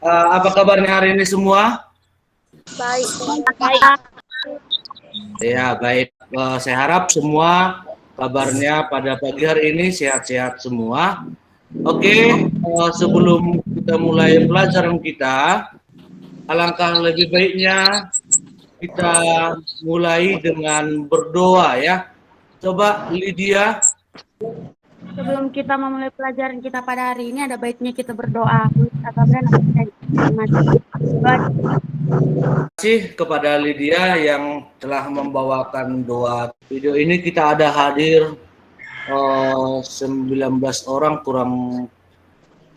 Apa kabarnya hari ini semua? Baik. Baik. Ya, baik. Saya harap semua kabarnya pada pagi hari ini sehat-sehat semua. Oke, sebelum kita mulai pelajaran kita, alangkah lebih baiknya kita mulai dengan berdoa ya. Coba Lydia. Sebelum kita memulai pelajaran kita pada hari ini, ada baiknya kita berdoa. Terima kasih kepada Lydia yang telah membawakan doa. Video ini kita ada hadir 19 orang kurang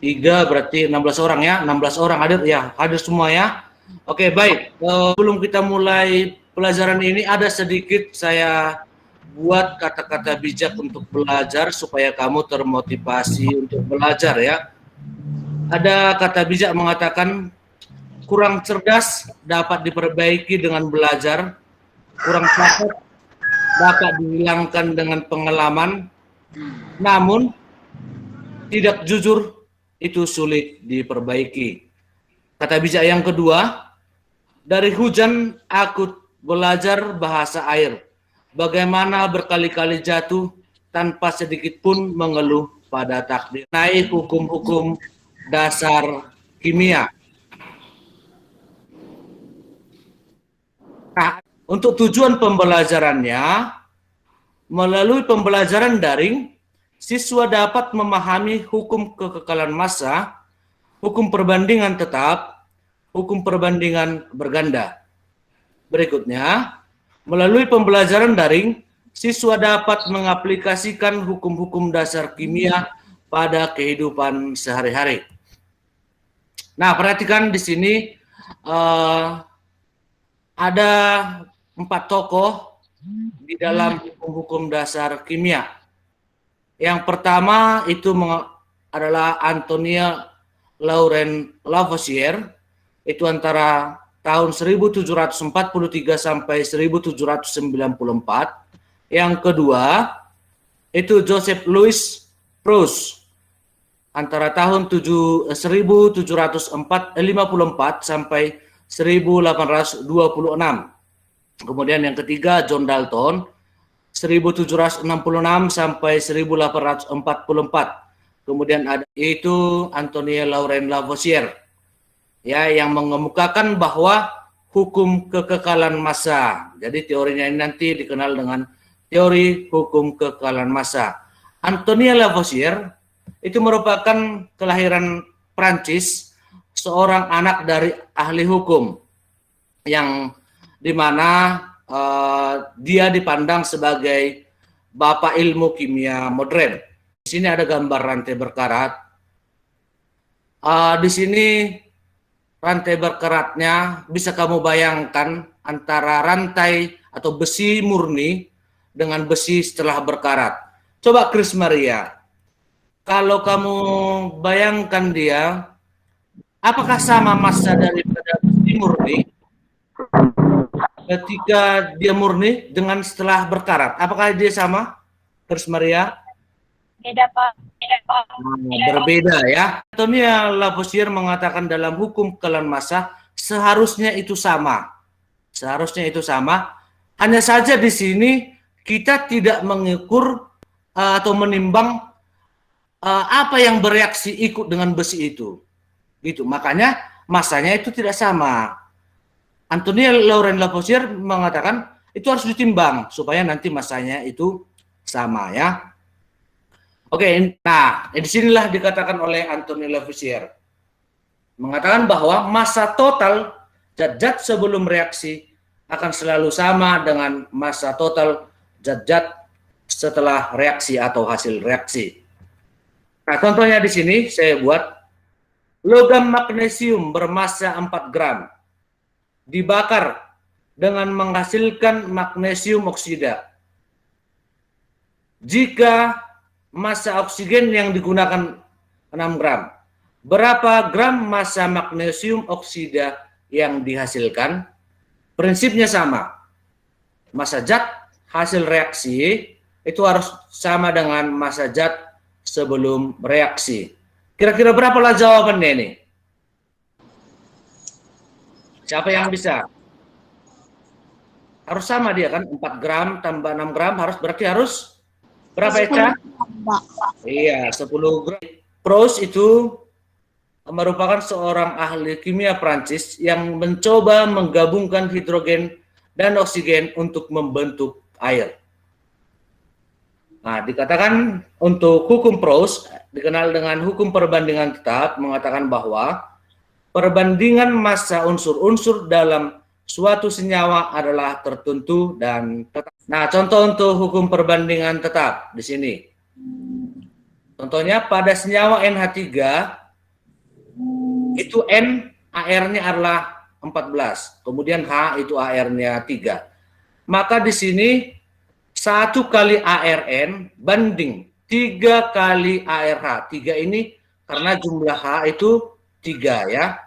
3 berarti 16 orang ya. 16 orang hadir ya, hadir semua ya. Oke, baik. Sebelum kita mulai pelajaran ini ada sedikit saya buat kata-kata bijak untuk belajar supaya kamu termotivasi untuk belajar ya. Ada kata bijak mengatakan kurang cerdas dapat diperbaiki dengan belajar, kurang cakap dapat dihilangkan dengan pengalaman, namun tidak jujur itu sulit diperbaiki. Kata bijak yang kedua, dari hujan aku belajar bahasa air. Bagaimana berkali-kali jatuh tanpa sedikit pun mengeluh pada takdir. Naik hukum-hukum dasar kimia. Nah, untuk tujuan pembelajarannya, melalui pembelajaran daring, siswa dapat memahami hukum kekekalan massa, hukum perbandingan tetap, hukum perbandingan berganda. Berikutnya, melalui pembelajaran daring, siswa dapat mengaplikasikan hukum-hukum dasar kimia pada kehidupan sehari-hari. Nah, perhatikan di sini ada 4 tokoh di dalam hukum-hukum dasar kimia. Yang pertama itu adalah Antoine Laurent Lavoisier, itu antara tahun 1743 sampai 1794. Yang kedua itu Joseph Louis Proust, antara tahun 1754 sampai 1826. Kemudian yang ketiga John Dalton, 1766 sampai 1844. Kemudian ada itu Antoine Laurent Lavoisier, ya, yang mengemukakan bahwa hukum kekekalan massa. Jadi teorinya ini nanti dikenal dengan teori hukum kekekalan massa. Antoine Lavoisier itu merupakan kelahiran Prancis, seorang anak dari ahli hukum yang dimana dia dipandang sebagai bapak ilmu kimia modern. Di sini ada gambar rantai berkarat. Di sini rantai berkaratnya bisa kamu bayangkan antara rantai atau besi murni dengan besi setelah berkarat. Coba Chris Maria, kalau kamu bayangkan dia, apakah sama massa daripada besi murni ketika dia murni dengan setelah berkarat? Apakah dia sama, Chris Maria? Beda, Pak. Berbeda ya. Antoine Lavoisier mengatakan dalam hukum kekekalan massa seharusnya itu sama. Seharusnya itu sama. Hanya saja di sini kita tidak mengukur atau menimbang apa yang bereaksi ikut dengan besi itu. Gitu. Makanya massanya itu tidak sama. Antoine Laurent Lavoisier mengatakan itu harus ditimbang supaya nanti massanya itu sama ya. Oke, nah disinilah dikatakan oleh Antoine Lavoisier, mengatakan bahwa massa total zat-zat sebelum reaksi akan selalu sama dengan massa total zat-zat setelah reaksi atau hasil reaksi. Nah, contohnya di sini saya buat logam magnesium bermassa 4 gram dibakar dengan menghasilkan magnesium oksida. Jika massa oksigen yang digunakan 6 gram, berapa gram massa magnesium oksida yang dihasilkan? Prinsipnya sama. Massa zat hasil reaksi itu harus sama dengan massa zat sebelum reaksi. Kira-kira berapalah jawabannya ini? Siapa yang bisa? Harus sama dia kan, 4 gram tambah 6 gram berarti harus berapa Eca? Iya, 10 gram. Proust itu merupakan seorang ahli kimia Prancis yang mencoba menggabungkan hidrogen dan oksigen untuk membentuk air. Nah, dikatakan untuk hukum Proust, dikenal dengan hukum perbandingan tetap, mengatakan bahwa perbandingan massa unsur-unsur dalam suatu senyawa adalah tertentu dan tetap. Nah, contoh untuk hukum perbandingan tetap di sini. Contohnya pada senyawa NH3 itu N AR-nya adalah 14, kemudian H itu AR-nya 3. Maka di sini 1 kali ARN banding 3 kali ARH. 3 ini karena jumlah H itu 3 ya.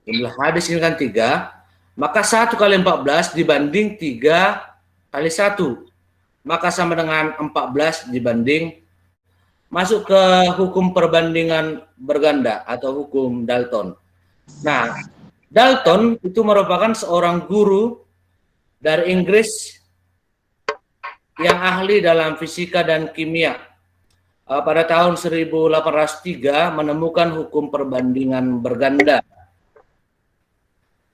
Jumlah H di sini kan 3. Maka 1 kali 14 dibanding 3 kali 1. Maka sama dengan 14 dibanding. Masuk ke hukum perbandingan berganda atau hukum Dalton. Nah, Dalton itu merupakan seorang guru dari Inggris yang ahli dalam fisika dan kimia. Pada tahun 1803 menemukan hukum perbandingan berganda.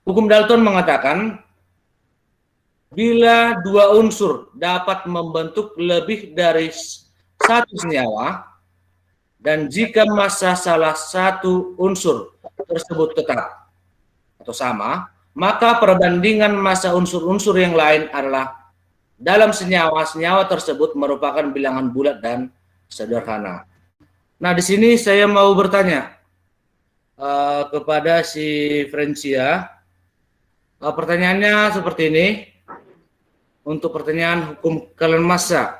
Hukum Dalton mengatakan bila dua unsur dapat membentuk lebih dari satu senyawa dan jika massa salah satu unsur tersebut tetap atau sama, maka perbandingan massa unsur-unsur yang lain adalah dalam senyawa tersebut merupakan bilangan bulat dan sederhana. Nah, di sini saya mau bertanya kepada si Francia. Pertanyaannya seperti ini. Untuk pertanyaan hukum kalian massa.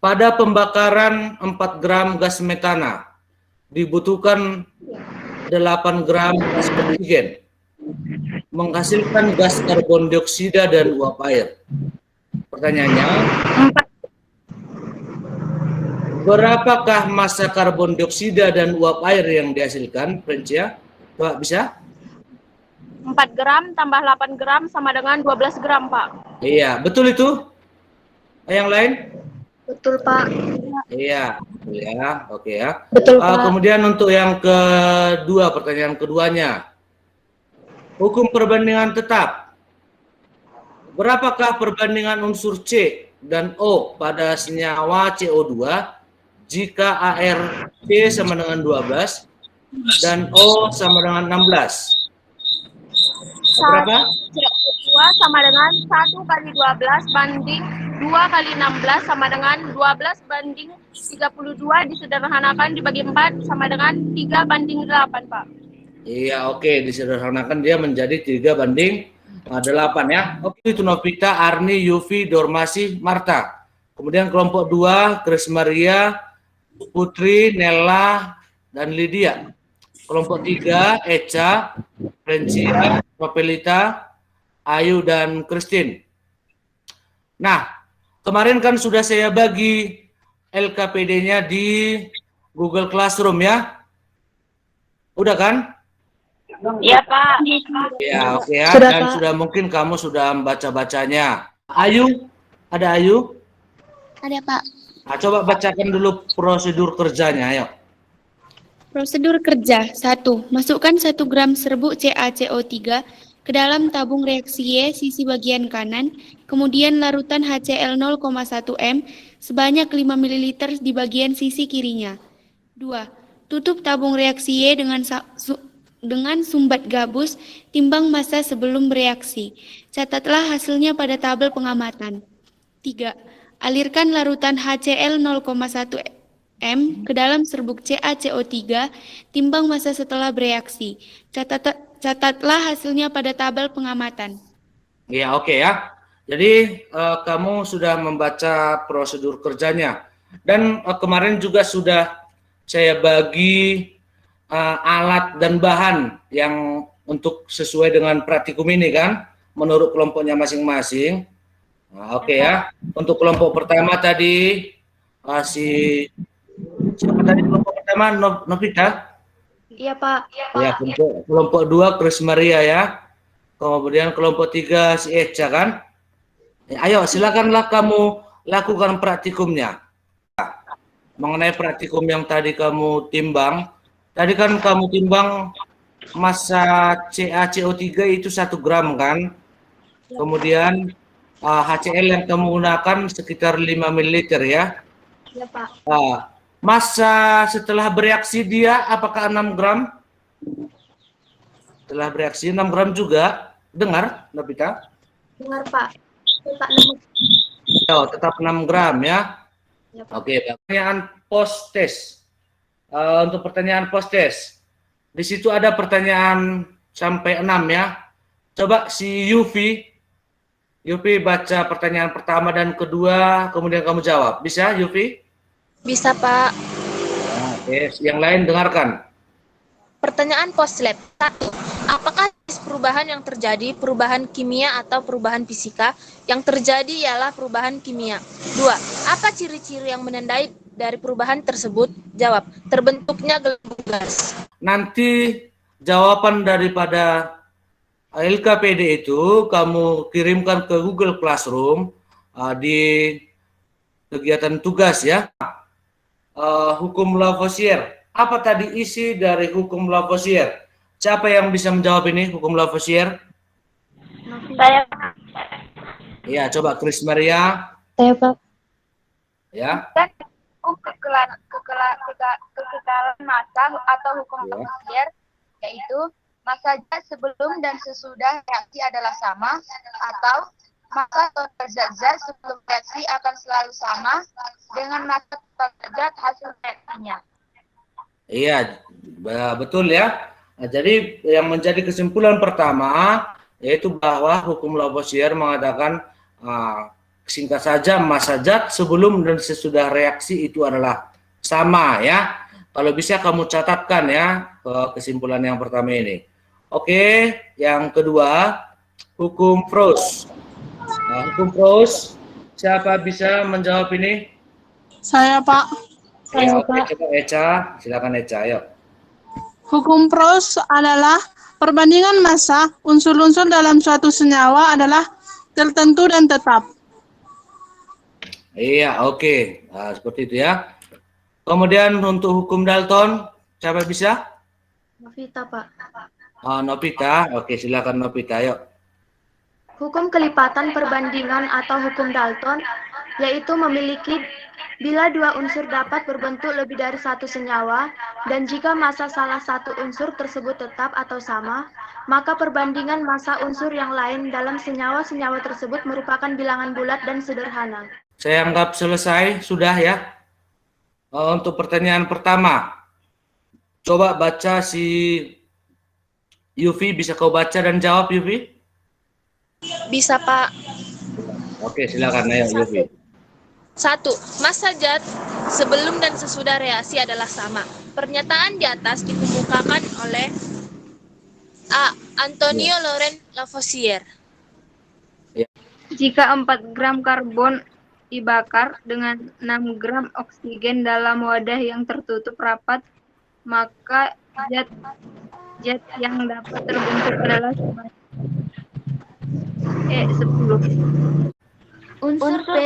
Pada pembakaran 4 gram gas metana dibutuhkan 8 gram gas oksigen menghasilkan gas karbon dioksida dan uap air. Pertanyaannya, berapakah massa karbon dioksida dan uap air yang dihasilkan, Francia? Pak, bisa? 4 gram tambah 8 gram sama dengan 12 gram, Pak. Iya, betul itu? Yang lain? Betul, Pak. Iya, ya, oke ya. Betul, Pak. Kemudian untuk yang kedua, pertanyaan keduanya. Hukum perbandingan tetap. Berapakah perbandingan unsur C dan O pada senyawa CO2 jika ARC sama dengan 12 dan O sama dengan 16? Berapa? CO2 sama dengan 1 kali 12 banding 2 kali 16 sama dengan 12 banding 32 disederhanakan dibagi 4 sama dengan 3 banding 8, Pak. Iya, oke, disederhanakan dia menjadi 3 banding 8 ya. Oke, itu Novita, Arni, Yufi, Dormasi, Marta. Kemudian kelompok 2, Chris Maria, Putri, Nella, dan Lydia. Kelompok 3, Eca, Francia, Papelita, Ayu, dan Christine. Nah, kemarin kan sudah saya bagi LKPD-nya di Google Classroom ya. Udah kan? Iya, Pak. Ya, oke ya. Sudah, Dan Pak. sudah mungkin kamu sudah membaca-bacanya. Ayu, ada Ayu? Ada, Pak. Nah, coba bacakan dulu prosedur kerjanya, ayo. Prosedur kerja. 1. Masukkan 1 gram serbuk CaCO3 ke dalam tabung reaksi Y sisi bagian kanan, kemudian larutan HCl 0,1 m sebanyak 5 ml di bagian sisi kirinya. 2. Tutup tabung reaksi Y dengan sumbat gabus, timbang massa sebelum bereaksi. Catatlah hasilnya pada tabel pengamatan. 3. Alirkan larutan HCl 0,1 m ke dalam serbuk CaCO3, timbang massa setelah bereaksi. Catatlah hasilnya pada tabel pengamatan. Ya, oke ya. Jadi kamu sudah membaca prosedur kerjanya. Dan kemarin juga sudah saya bagi alat dan bahan yang untuk sesuai dengan praktikum ini kan, menurut kelompoknya masing-masing. Nah, oke ya. Untuk kelompok pertama tadi siapa tadi kelompok pertama? Novita? Iya, Pak. Ya, kelompok 2 Chris Maria ya. Kemudian kelompok 3 si Eca kan. Ayo silakanlah kamu lakukan praktikumnya. Mengenai praktikum yang tadi kamu timbang, tadi kan kamu timbang massa CaCO3 itu 1 gram kan. Kemudian HCl yang kamu gunakan sekitar 5 ml ya. Iya, Pak. Massa setelah bereaksi dia apakah 6 gram? Setelah bereaksi 6 gram juga. Dengar, Nopita? Dengar, Pak. Tetap 6 gram ya. Ya, Pak. Oke, pertanyaan post test. Untuk pertanyaan post test, di situ ada pertanyaan sampai 6 ya. Coba si Yufi baca pertanyaan pertama dan kedua, kemudian kamu jawab. Bisa, Yufi? Bisa, Pak. Oke, yang lain dengarkan. Pertanyaan post-lab. 1. Apakah perubahan yang terjadi perubahan kimia atau perubahan fisika? Yang terjadi ialah perubahan kimia. 2. Apa ciri-ciri yang menandai dari perubahan tersebut? Jawab. Terbentuknya gelembung gas. Nanti jawaban daripada LKPD itu kamu kirimkan ke Google Classroom di kegiatan tugas ya. Hukum Lavoisier. Apa tadi isi dari hukum Lavoisier? Siapa yang bisa menjawab ini hukum Lavoisier? Saya. Ya, coba Chris Maria. Saya, Pak. Ya. Hukum kekekalan massa atau hukum Lavoisier, yaitu massa zat sebelum dan sesudah reaksi adalah sama, atau massa total zat sebelum reaksi akan selalu sama dengan massa total zat hasil reaksinya. Iya, betul ya. Nah, jadi yang menjadi kesimpulan pertama yaitu bahwa hukum Lavoisier mengatakan singkat saja massa zat sebelum dan sesudah reaksi itu adalah sama ya. Kalau bisa kamu catatkan ya kesimpulan yang pertama ini. Oke, yang kedua hukum Proust. Hukum Proust, siapa bisa menjawab ini? Saya, Pak. Ya, oke, coba Eca, silakan Eca, ayo. Hukum Proust adalah perbandingan massa unsur-unsur dalam suatu senyawa adalah tertentu dan tetap. Iya, oke. Nah, seperti itu ya. Kemudian untuk hukum Dalton, siapa bisa? Novita, Pak. Nopita, oke, silakan Nopita, ayo. Hukum kelipatan perbandingan atau hukum Dalton, yaitu memiliki bila dua unsur dapat berbentuk lebih dari satu senyawa, dan jika massa salah satu unsur tersebut tetap atau sama, maka perbandingan massa unsur yang lain dalam senyawa-senyawa tersebut merupakan bilangan bulat dan sederhana. Saya anggap selesai, sudah ya. Untuk pertanyaan pertama, coba baca si Yufi, bisa kau baca dan jawab Yufi? Bisa, Pak. Oke, silakan ayo Yufi. 1. Massa zat sebelum dan sesudah reaksi adalah sama. Pernyataan di atas dikemukakan oleh A. Antonio Laurent Lavoisier. Jika 4 gram karbon dibakar dengan 6 gram oksigen dalam wadah yang tertutup rapat, maka zat yang dapat terbentuk adalah 10. Unsur P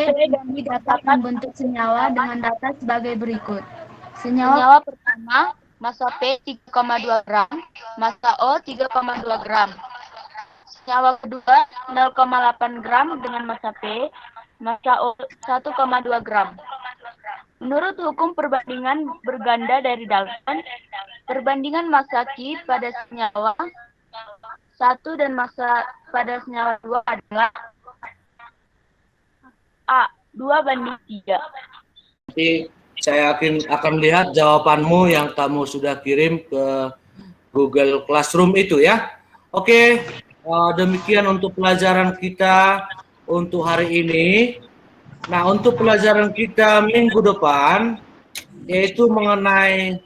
dapat membentuk senyawa dengan data sebagai berikut. Senyawa pertama, massa P 3,2 gram, massa O 3,2 gram. Senyawa kedua 0,8 gram dengan massa P, massa O 1,2 gram. Menurut hukum perbandingan berganda dari Dalton, perbandingan massa Q pada senyawa 1 dan massa pada senyawa 2 adalah A. 2:3. Nanti saya akan lihat jawabanmu yang kamu sudah kirim ke Google Classroom itu ya. Oke, demikian untuk pelajaran kita untuk hari ini. Nah, untuk pelajaran kita minggu depan yaitu mengenai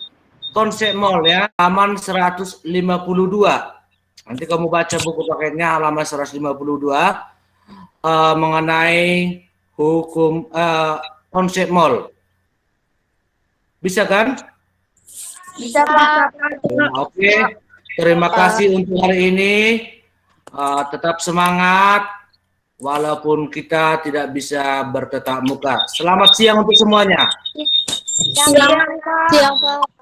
konsep mol ya, halaman 152. Nanti kamu baca buku paketnya halaman 152 mengenai hukum konsep mol. Bisa kan? Bisa, Pak. Oke, terima kasih untuk hari ini. Tetap semangat, walaupun kita tidak bisa bertatap muka. Selamat siang untuk semuanya. Siang, Pak.